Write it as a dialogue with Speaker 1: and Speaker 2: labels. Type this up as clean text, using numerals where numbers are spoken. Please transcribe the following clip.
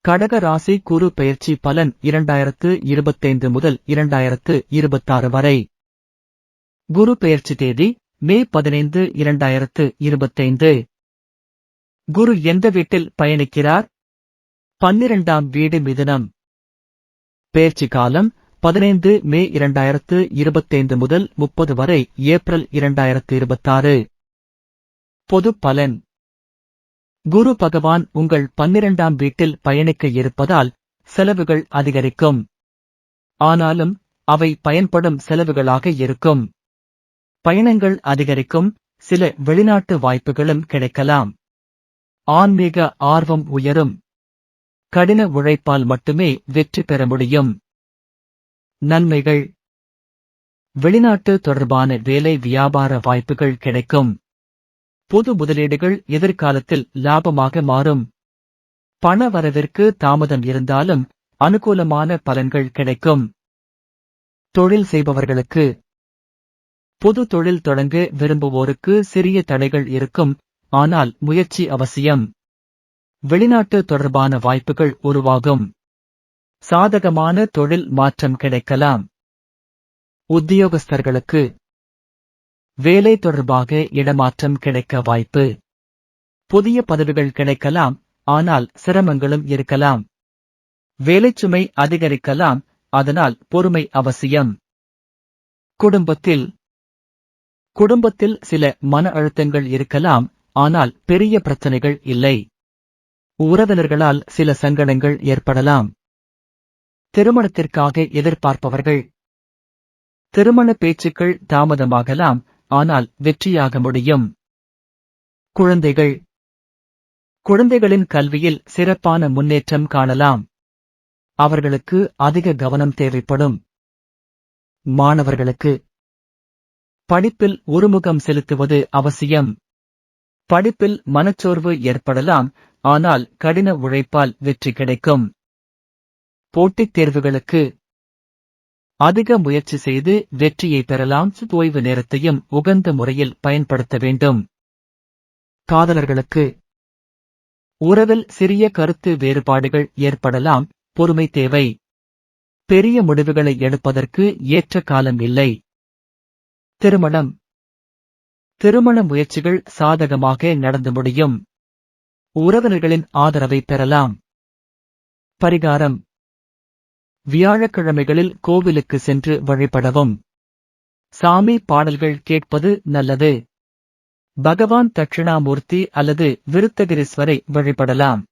Speaker 1: கடக ராசி குரு பெயர்ச்சி பலன் 2025 முதல் 2026 வரை. குரு பெயர்ச்சி தேதி மே 15, 2025. குரு எந்த வீட்டில் பயணிக்கிறார்? 12ஆம் வீடு மிதுனம். பெயர்ச்சி காலம் 15 மே 2025 முதல் 30 வரை ஏப்ரல் 2026. பொது பலன். குரு பகவான் உங்கள் 12ஆம் வீட்டில் பயணிக்க இருப்பதால் செலவுகள் அதிகரிக்கும். ஆனாலும் அவை பயன்படும் செலவுகளாக இருக்கும். பயணங்கள் அதிகரிக்கும், சில வெளிநாட்டு வாய்ப்புகளும் கிடைக்கலாம். ஆன்மீக ஆர்வம் உயரும். கடின உழைப்பால் மட்டுமே வெற்றி பெற முடியும். நன்மைகள். வெளிநாட்டு தொடர்பான வேலை வியாபார வாய்ப்புகள் கிடைக்கும். பொது முதலீடுகள் எதிர்காலத்தில் லாபமாக மாறும். பண வரவிற்கு தாமதம் இருந்தாலும் அனுகூலமான பலன்கள் கிடைக்கும். தொழில் செய்பவர்களுக்கு. பொது தொழில் தொடங்க விரும்புவோருக்கு சிறிய தடைகள் இருக்கும், ஆனால் முயற்சி அவசியம். வெளிநாட்டு தொடர்பான வாய்ப்புகள் உருவாகும். சாதகமான தொழில் மாற்றம் கிடைக்கலாம். உத்தியோகஸ்தர்களுக்கு. வேலை தொடர்பாக இடமாற்றம் கிடைக்க வாய்ப்பு. புதிய பதவிகள் கிடைக்கலாம், ஆனால் சிரமங்களும் இருக்கலாம். வேலைச்சுமை அதிகரிக்கலாம், அதனால் பொறுமை அவசியம். குடும்பத்தில் சில மன அழுத்தங்கள் இருக்கலாம், ஆனால் பெரிய பிரச்சனைகள் இல்லை. உறவினர்களால் சில சங்கடங்கள் ஏற்படலாம். திருமணத்திற்காக எதிர்பார்ப்பவர்கள். திருமண பேச்சுக்கள் தாமதமாகலாம், ஆனால் வெற்றியாக முடியும். குழந்தைகளின் கல்வியில் சிறப்பான முன்னேற்றம் காணலாம். அவர்களுக்கு அதிக கவனம் தேவைப்படும். மாணவர்களுக்கு. படிப்பில் ஒருமுகம் செலுத்துவது அவசியம். படிப்பில் மனச்சோர்வு ஏற்படலாம், ஆனால் கடின உழைப்பால் வெற்றி கிடைக்கும். போட்டித் தேர்வுகளுக்கு. அதிக முயற்சி செய்து வெற்றியை பெறலாம். ஓய்வு நேரத்தையும் உகந்த முறையில் பயன்படுத்த வேண்டும். காதலர்களுக்கு. உறவில் சிறிய கருத்து வேறுபாடுகள் ஏற்படலாம், பொறுமை தேவை. பெரிய முடிவுகளை எடுப்பதற்கு ஏற்ற காலம் இல்லை. திருமண முயற்சிகள் சாதகமாக நடந்து முடியும். உறவினர்களின் ஆதரவை பெறலாம். பரிகாரம். வியாழக்கிழமைகளில் கோவிலுக்கு சென்று வழிபடவும். சாமி பாடல்கள் கேட்பது நல்லது. பகவான் தட்சிணாமூர்த்தி அல்லது விருத்தகிரீஸ்வரை வழிபடலாம்.